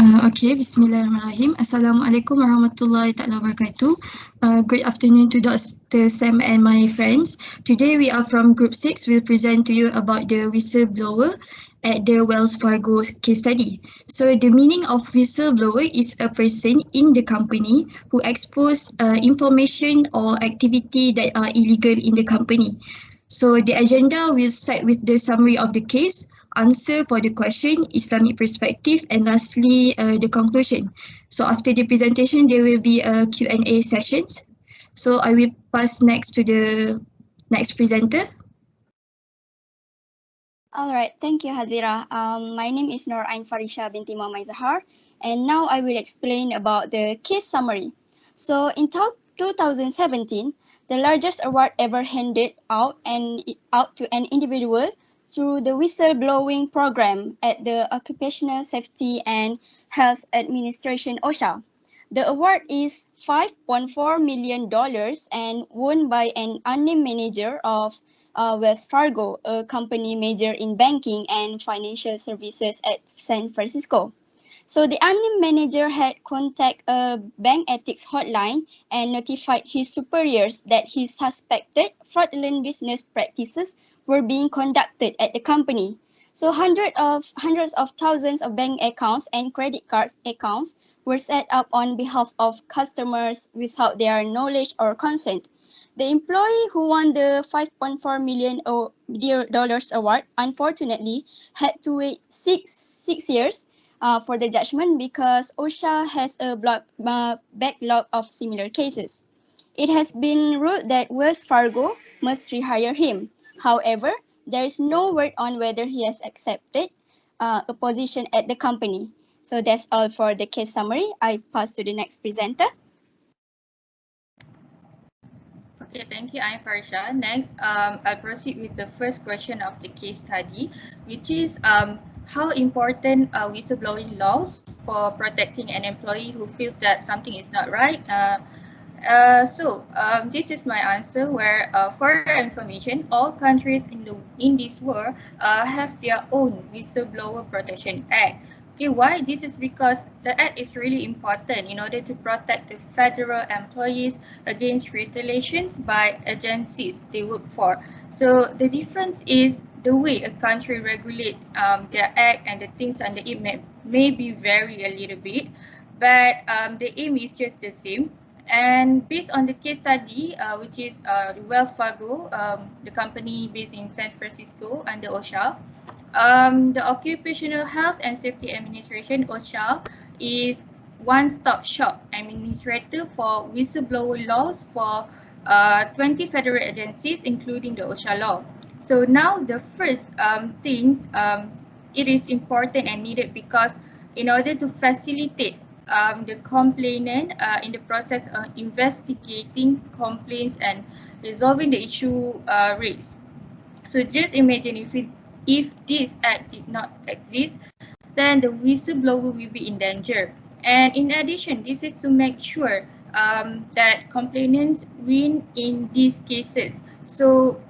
Okay, Bismillahirrahmanirrahim. Assalamualaikum warahmatullahi ta'ala wabarakatuh. Good afternoon to Dr. Sam and my friends. Today we are from Group 6. We'll present to you about the whistleblower at the Wells Fargo case study. So the meaning of whistleblower is a person in the company who expose information or activity that are illegal in the company. So the agenda will start with the summary of the case, answer for the question, Islamic perspective, and lastly the conclusion. So after the presentation, there will be a Q&A sessions. So I will pass next to the next presenter. Alright, thank you, Hazira. My name is Nur Ain Farisya binti Muhamad Izhar, and now I will explain about the case summary. So in 2017, the largest award ever handed out to an individual through the whistleblowing program at the Occupational Safety and Health Administration (OSHA). The award is $5.4 million and won by an unnamed manager of Wells Fargo, a company major in banking and financial services at San Francisco. So the unnamed manager had contacted a bank ethics hotline and notified his superiors that he suspected fraudulent business practices were being conducted at the company. So hundreds of thousands of bank accounts and credit card accounts were set up on behalf of customers without their knowledge or consent. The employee who won the $5.4 million award unfortunately had to wait six years for the judgment because OSHA has a backlog of similar cases. It has been ruled that Wells Fargo must rehire him. However, there is no word on whether he has accepted a position at the company. So that's all for the case summary. I pass to the next presenter. Okay, thank you, Ain Farisya. Next, I'll proceed with the first question of the case study, which is how important are whistleblowing laws for protecting an employee who feels that something is not right? This is my answer where for your information, all countries in this world have their own whistleblower protection act. Okay, why? This is because the act is really important in order to protect the federal employees against retaliations by agencies they work for. So the difference is the way a country regulates their act, and the things under it may be vary a little bit, but the aim is just the same. And based on the case study, which is the Wells Fargo, the company based in San Francisco under OSHA, the Occupational Health and Safety Administration (OSHA) is one-stop shop administrator for whistleblower laws for 20 federal agencies, including the OSHA law. So now the first things, it is important and needed because in order to facilitate the complainant in the process of investigating complaints and resolving the issue raised. So just imagine if this act did not exist, then the whistleblower will be in danger. And in addition, this is to make sure that complainants win in these cases. So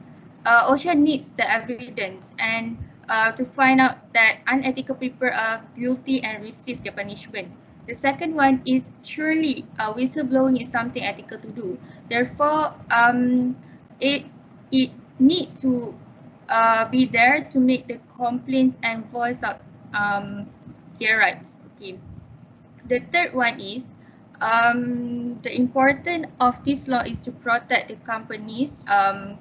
OSHA needs the evidence and to find out that unethical people are guilty and receive their punishment. The second one is surely whistleblowing is something ethical to do. Therefore, it need to be there to make the complaints and voice out their rights. Okay. The third one is the importance of this law is to protect the company's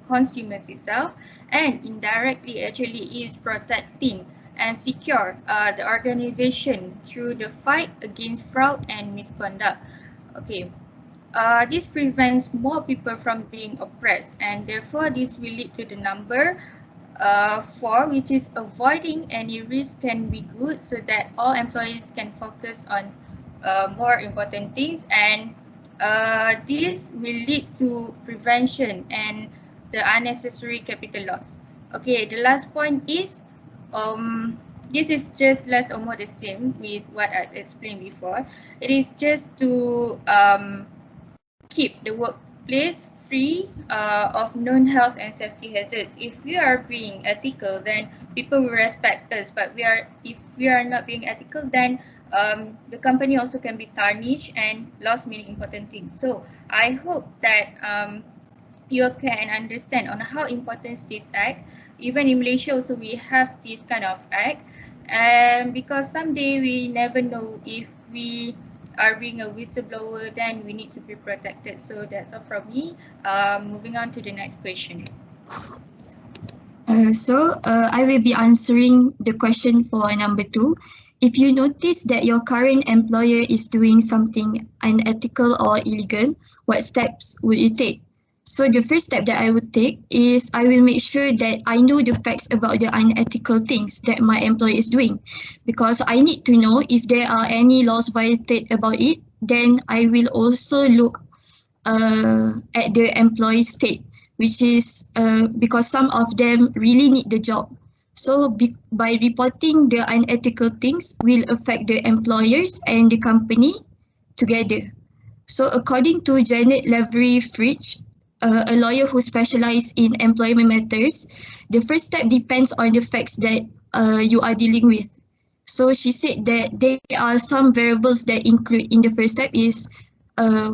consumers itself, and indirectly actually is protecting and secure the organization through the fight against fraud and misconduct. Okay. This prevents more people from being oppressed, and therefore this will lead to the number 4, which is avoiding any risk can be good so that all employees can focus on more important things, and this will lead to prevention and the unnecessary capital loss. Okay, the last point is this is just less or more the same with what I explained before. It is just to keep the workplace free of known health and safety hazards. If we are being ethical, then people will respect us. But if we are not being ethical, then the company also can be tarnished and lost many important things. So I hope that you can understand on how important is this act. Even in Malaysia also we have this kind of act, and because someday we never know if we are being a whistleblower, then we need to be protected. So that's all from me. Moving on to the next question. I will be answering the question for number 2. If you notice that your current employer is doing something unethical or illegal, what steps would you take? So the first step that I would take is I will make sure that I know the facts about the unethical things that my employer is doing, because I need to know if there are any laws violated about it. Then I will also look at the employee state, which is because some of them really need the job. So by reporting the unethical things will affect the employers and the company together. So according to Janet Lavery-Fritsch, a lawyer who specializes in employment matters, the first step depends on the facts that you are dealing with. So she said that there are some variables that include in the first step is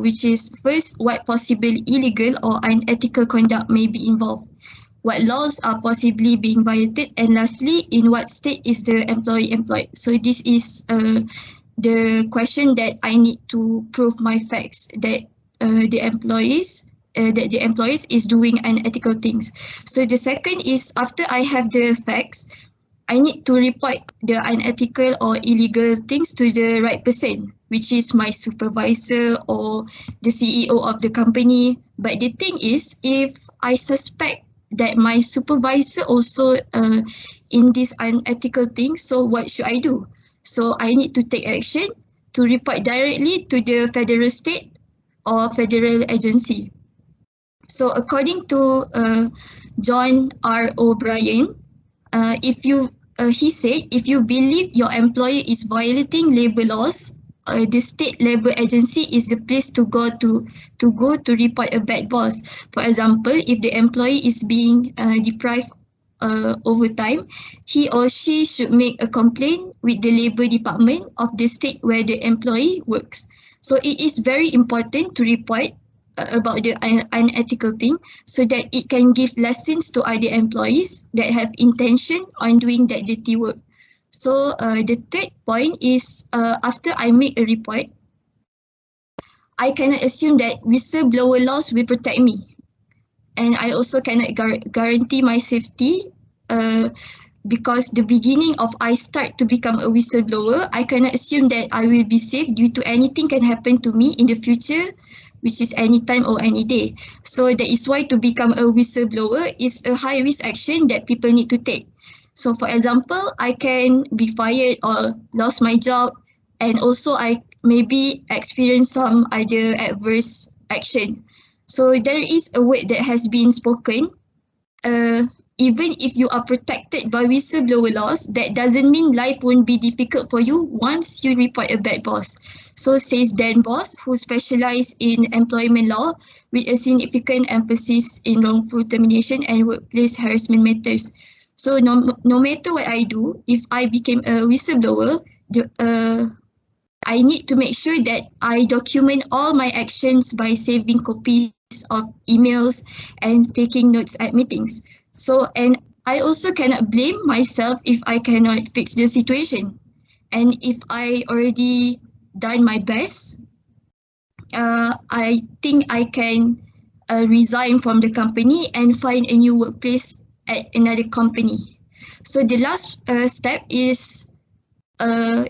which is first, what possible illegal or unethical conduct may be involved, what laws are possibly being violated, and lastly, in what state is the employee employed. So this is the question that I need to prove my facts that the employees is doing unethical things. So the second is, after I have the facts, I need to report the unethical or illegal things to the right person, which is my supervisor or the CEO of the company. But the thing is, if I suspect that my supervisor also in this unethical thing, so what should I do? So I need to take action to report directly to the federal state or federal agency. So according to John R. O'Brien, he said, if you believe your employer is violating labor laws, the state labor agency is the place to go to report a bad boss. For example, if the employee is being deprived overtime, he or she should make a complaint with the labor department of the state where the employee works. So it is very important to report about the unethical thing, so that it can give lessons to other employees that have intention on doing that dirty work. So the third point is, after I make a report, I cannot assume that whistleblower laws will protect me, and I also cannot guarantee my safety because the beginning of I start to become a whistleblower, I cannot assume that I will be safe due to anything can happen to me in the future, which is anytime or any day. So that is why to become a whistleblower is a high risk action that people need to take. So for example, I can be fired or lost my job, and also I maybe experience some other adverse action. So there is a word that has been spoken, even if you are protected by whistleblower laws, that doesn't mean life won't be difficult for you once you report a bad boss. So says Dan Boss, who specializes in employment law with a significant emphasis in wrongful termination and workplace harassment matters. So no matter what I do, if I became a whistleblower, I need to make sure that I document all my actions by saving copies of emails and taking notes at meetings. So, and I also cannot blame myself if I cannot fix the situation. And if I already done my best, I think I can resign from the company and find a new workplace at another company. So the last step is I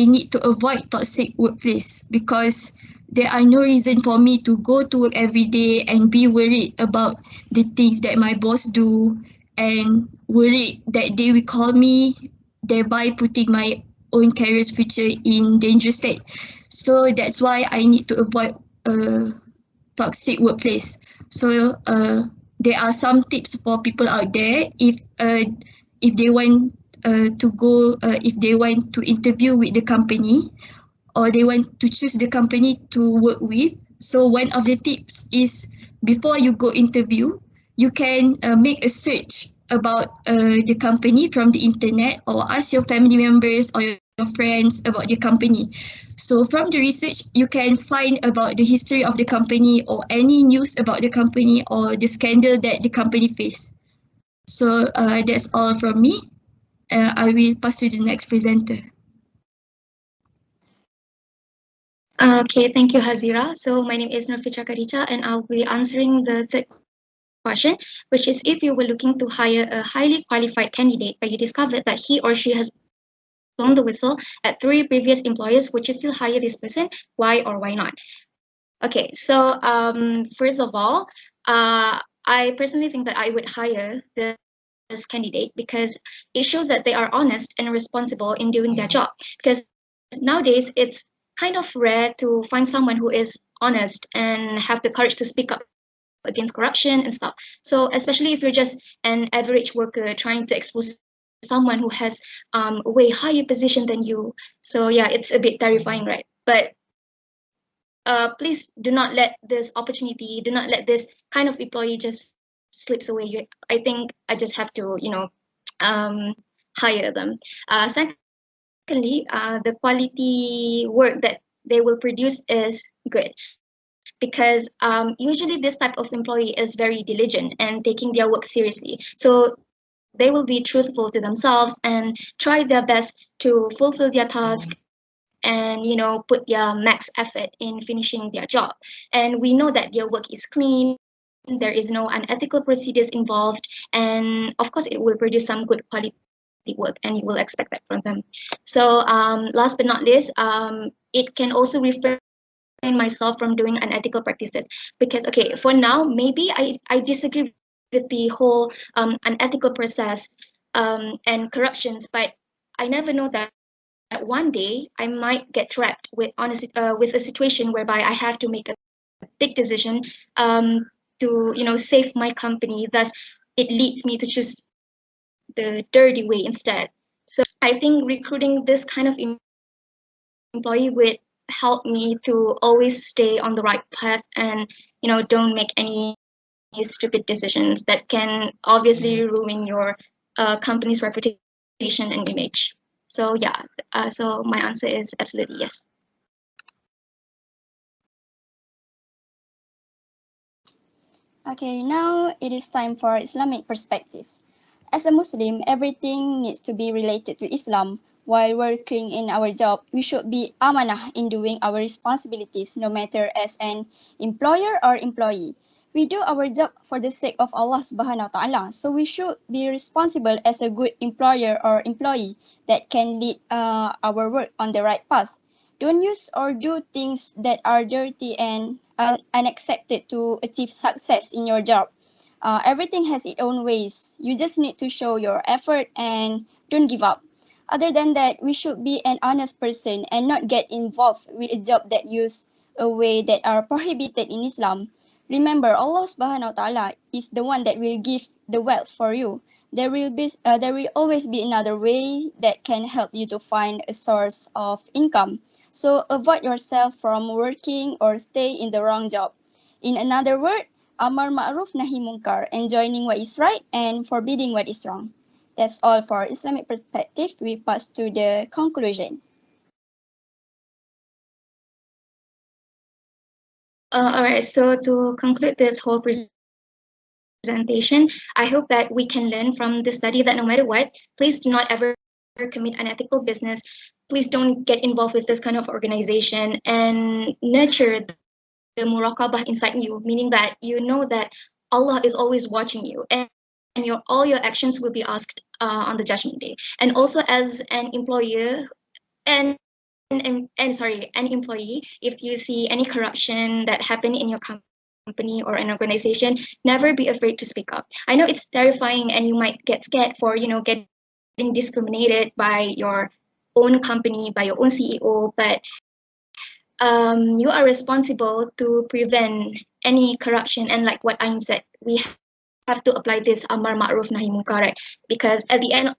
need to avoid toxic workplace, because there are no reason for me to go to work every day and be worried about the things that my boss do and worried that they will call me, thereby putting my own career's future in dangerous state. So that's why I need to avoid toxic workplace. So there are some tips for people out there if they want if they want to interview with the company, or they want to choose the company to work with. So one of the tips is before you go interview, you can make a search about the company from the internet, or ask your family members or your friends about the company. So from the research, you can find about the history of the company, or any news about the company, or the scandal that the company faced. So that's all from me. I will pass to the next presenter. Okay, thank you, Hazira. So my name is Nurhazirah Khadijah, and I'll be answering the third question, which is, if you were looking to hire a highly qualified candidate, but you discovered that he or she has blown the whistle at 3 previous employers, would you still hire this person? Why or why not? Okay, so first of all, I personally think that I would hire this candidate because it shows that they are honest and responsible in doing their job. Because nowadays it's kind of rare to find someone who is honest and have the courage to speak up against corruption and stuff. So especially if you're just an average worker trying to expose someone who has a way higher position than you. So yeah, it's a bit terrifying, right? But please do not let this opportunity, do not let this kind of employee just slips away. I think I just have to, hire them. Secondly, the quality work that they will produce is good, because usually this type of employee is very diligent and taking their work seriously. So they will be truthful to themselves and try their best to fulfill their task and put their max effort in finishing their job. And we know that their work is clean, there is no unethical procedures involved, and of course it will produce some good quality work, and you will expect that from them. So last but not least, it can also refrain myself from doing unethical practices, because okay, for now maybe I disagree with the whole unethical process and corruptions, but I never know that one day I might get trapped with with a situation whereby I have to make a big decision to save my company. Thus, it leads me to choose the dirty way instead. So I think recruiting this kind of employee would help me to always stay on the right path and don't make any stupid decisions that can obviously ruin your company's reputation and image. So yeah, so my answer is absolutely yes. Okay, now it is time for Islamic perspectives. As a Muslim, everything needs to be related to Islam. While working in our job, we should be amanah in doing our responsibilities, no matter as an employer or employee. We do our job for the sake of Allah subhanahu wa ta'ala, so we should be responsible as a good employer or employee that can lead our work on the right path. Don't use or do things that are dirty and unaccepted to achieve success in your job. Everything has its own ways. You just need to show your effort and don't give up. Other than that, we should be an honest person and not get involved with a job that use a way that are prohibited in Islam. Remember, Allah subhanahu wa ta'ala is the one that will give the wealth for you. There will always be another way that can help you to find a source of income. So avoid yourself from working or stay in the wrong job. In another word, amar ma'ruf nahi munkar, enjoining what is right and forbidding what is wrong. That's all for Islamic perspective. We pass to the conclusion. All right, so to conclude this whole presentation, I hope that we can learn from this study that no matter what, please do not ever commit unethical business. Please don't get involved with this kind of organization, and nurture the muraqabah inside you, meaning that you know that Allah is always watching you, and all your actions will be asked on the judgment day. And also as an employer and an employee, if you see any corruption that happen in your company or an organization, never be afraid to speak up. I know it's terrifying and you might get scared for getting discriminated by your own company, by your own CEO, but you are responsible to prevent any corruption. And like what Ain said, we have to apply this amar ma'ruf nahi munkar, right? Because at the end,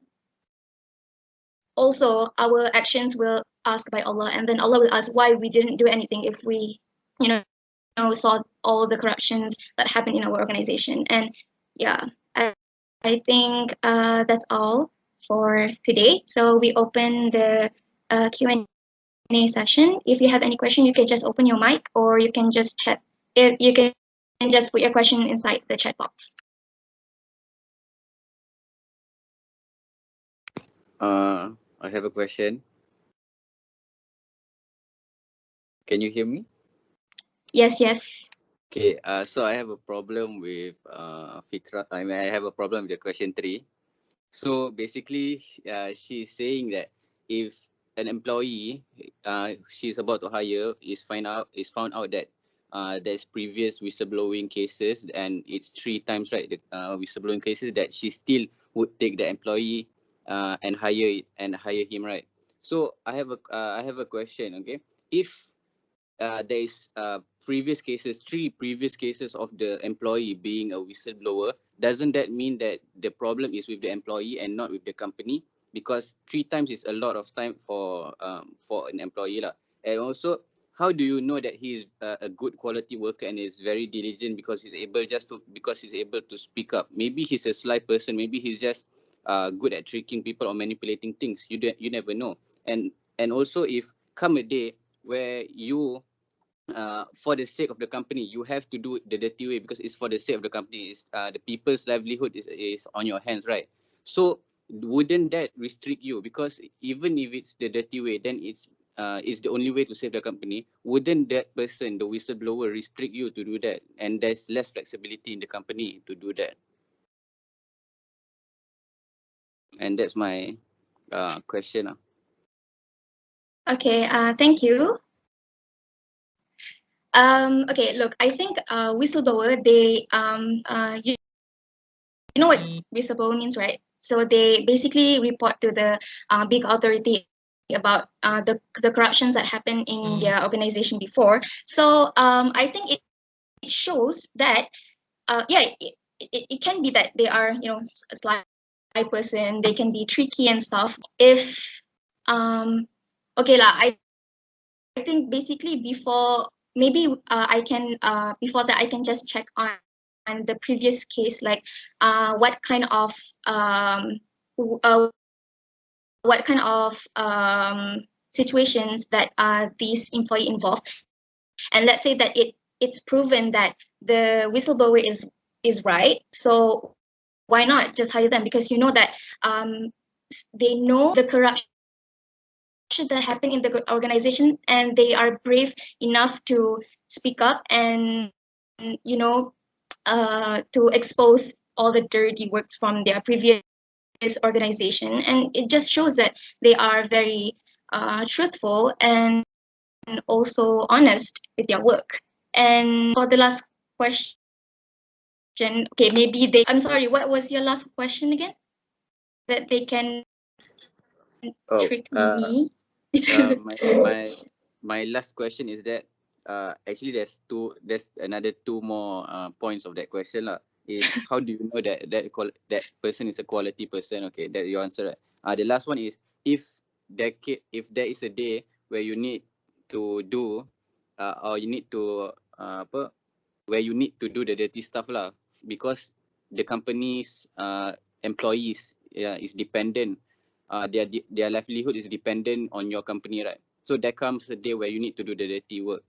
also our actions will ask by Allah, and then Allah will ask why we didn't do anything if we saw all the corruptions that happen in our organization. And yeah, I think that's all for today. So we open the Q&A session. If you have any question, you can just open your mic, or you can just chat. If you can just put your question inside the chat box. I have a question. Can you hear me? Yes, yes. Okay, so I have a problem with Fitrah. I mean, I have a problem with the question 3. So basically, she's saying that if an employee she's about to hire is found out that there's previous whistleblowing cases, and it's 3 times, right? The whistleblowing cases, that she still would take the employee and hire him, right? So I have a question. Okay, if there is previous cases, 3 previous cases of the employee being a whistleblower, doesn't that mean that the problem is with the employee and not with the company? Because 3 times is a lot of time for an employee lah. And also, how do you know that he's a good quality worker and is very diligent because he's able to speak up? Maybe he's a sly person. Maybe he's just good at tricking people or manipulating things. You never know. And also, if come a day where you for the sake of the company, you have to do it the dirty way because it's for the sake of the company. It's the people's livelihood is on your hands, right? So wouldn't that restrict you? Because even if it's the dirty way, then it's the only way to save the company. Wouldn't that person, the whistleblower, restrict you to do that? And there's less flexibility in the company to do that. And that's my question. Okay, thank you. Okay, look, I think whistleblower, they you know what whistleblower means, right? So they basically report to the big authority about the corruptions that happened in their organization before. So I think it shows that yeah, it can be that they are, you know, a sly person. They can be tricky and stuff. If okay lah, I think basically before, maybe I can before that I can just check on the previous case, like what kind of situations that these employee involved, and let's say that it's proven that the whistleblower is right, so why not just hire them? Because you know that they know the corruption that happened in the organization, and they are brave enough to speak up and, you know, to expose all the dirty works from their previous organization. And it just shows that they are very truthful and also honest with their work. And for the last question, okay, maybe they, I'm sorry, what was your last question again? That they can trick me? My last question is that actually there's another 2 more points of that question lah. Is how do you know that person is a quality person? Okay, that your answer, right? The last one is if there is a day where you need to do or you need to where you need to do the dirty stuff lah, because the company's employees is dependent, their livelihood is dependent on your company, right? So there comes a day where you need to do the dirty work,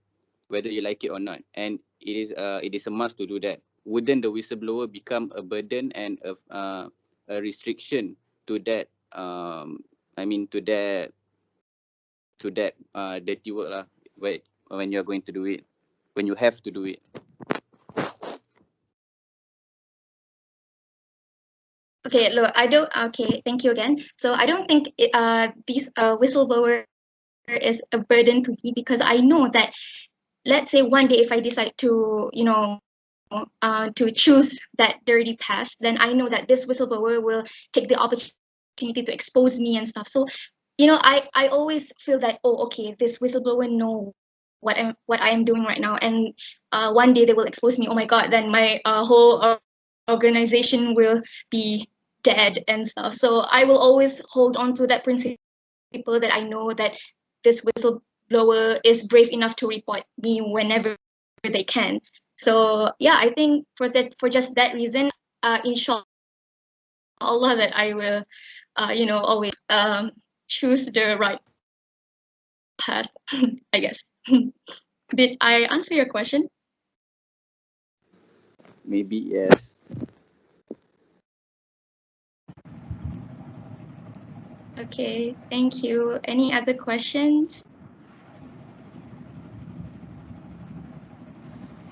whether you like it or not, and it is a must to do that. Wouldn't the whistleblower become a burden and a restriction to that? I mean to that dirty work lah, when you're going to do it, when you have to do it. Okay, look, okay, thank you again. So I don't think this whistleblower is a burden to me, because I know that, let's say one day if I decide to, you know, to choose that dirty path, then I know that this whistleblower will take the opportunity to expose me and stuff. So, you know, I always feel that, oh, okay, this whistleblower know what I am doing right now, and one day they will expose me. Oh my God, then my whole organization will be dead and stuff. So I will always hold on to that principle, that I know that this whistleblower is brave enough to report me whenever they can. So yeah, I think for just that reason, inshallah that I will, always choose the right path. I guess. Did I answer your question? Maybe yes. Okay, thank you. Any other questions?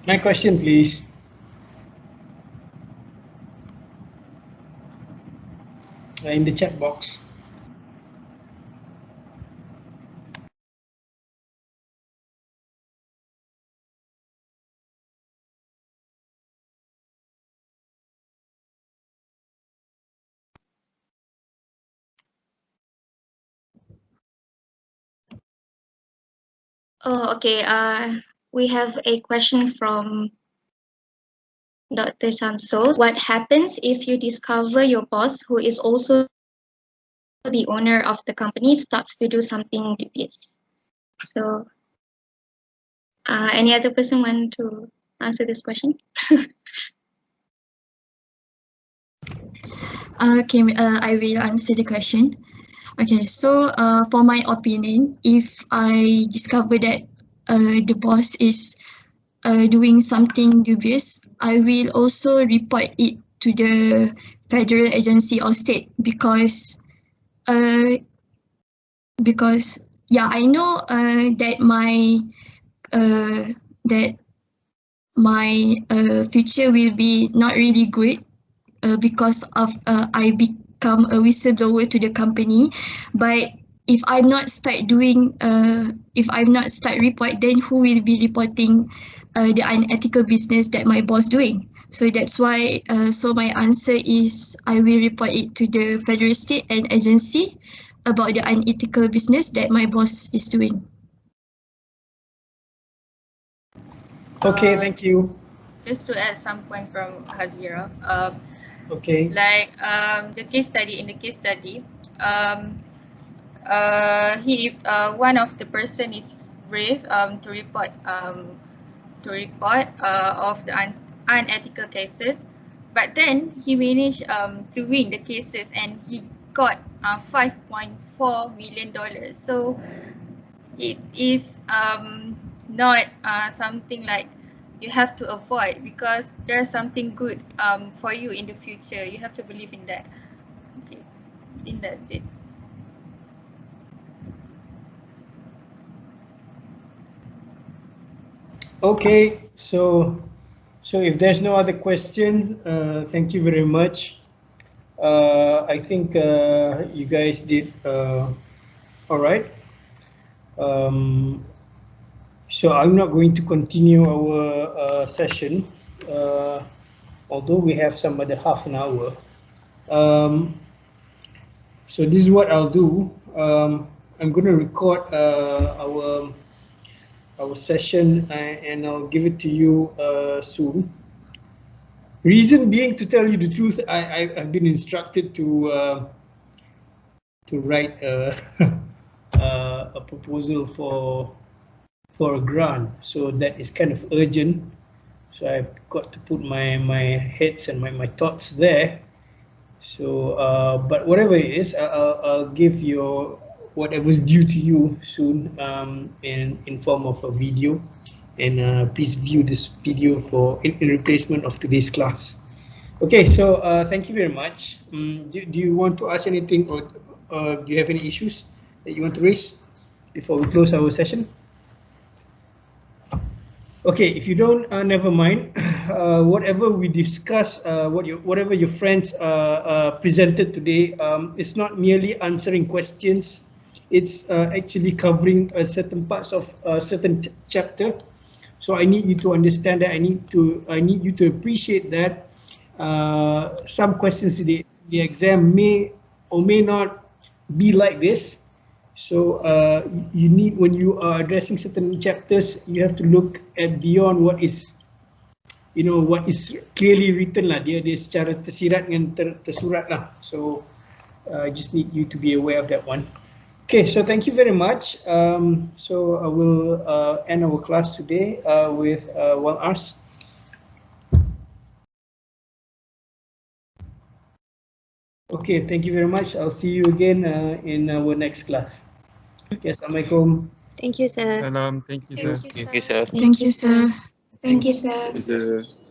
My question, please. In the chat box. Oh, okay. We have a question from Dr. Shamsul. What happens if you discover your boss, who is also the owner of the company, starts to do something dubious? So, any other person want to answer this question? Okay, I will answer the question. Okay, so for my opinion, if I discover that the boss is doing something dubious, I will also report it to the federal agency or state because yeah, I know that my future will be not really good because of I become a whistleblower to the company. But if I'm not start report, then who will be reporting the unethical business that my boss doing? So that's why. So my answer is I will report it to the federal, state, and agency about the unethical business that my boss is doing. Okay, thank you. Just to add some points from Hazira. Okay. Like the case study, one of the person is brave to report of the unethical cases, but then he managed to win the cases and he got $5.4 million. So it is not something like you have to avoid, because there's something good for you in the future. You have to believe in that. Okay, I think that's it. Okay, so if there's no other question, thank you very much. I think you guys did all right. So I'm not going to continue our session, although we have some other half an hour. So this is what I'll do. I'm going to record our session and I'll give it to you soon. Reason being, to tell you the truth, I've been instructed to write a proposal for a grant, so that is kind of urgent. So I've got to put my heads and my thoughts there. So, but whatever it is, I'll give you whatever's due to you soon in form of a video. And please view this video in replacement of today's class. Okay, so thank you very much. Do you want to ask anything, or do you have any issues that you want to raise before we close our session? Okay, if you don't, never mind. Whatever we discuss, whatever your friends presented today, it's not merely answering questions. It's actually covering certain parts of a certain chapter. So I need you to understand that. I need you to appreciate that some questions in the exam may or may not be like this. So you need, when you are addressing certain chapters, you have to look at beyond what is, what is clearly written lah. Dia secara tersirat dengan tersurat lah. So I just need you to be aware of that one. Okay, so thank you very much. So I will end our class today with one hours. Okay, thank you very much. I'll see you again in our next class. Okay, Assalamualaikum. Thank you, sir. Salam. Thank you, sir. Thank you, sir. Thank you, sir. Thank you, sir. Thank you, sir.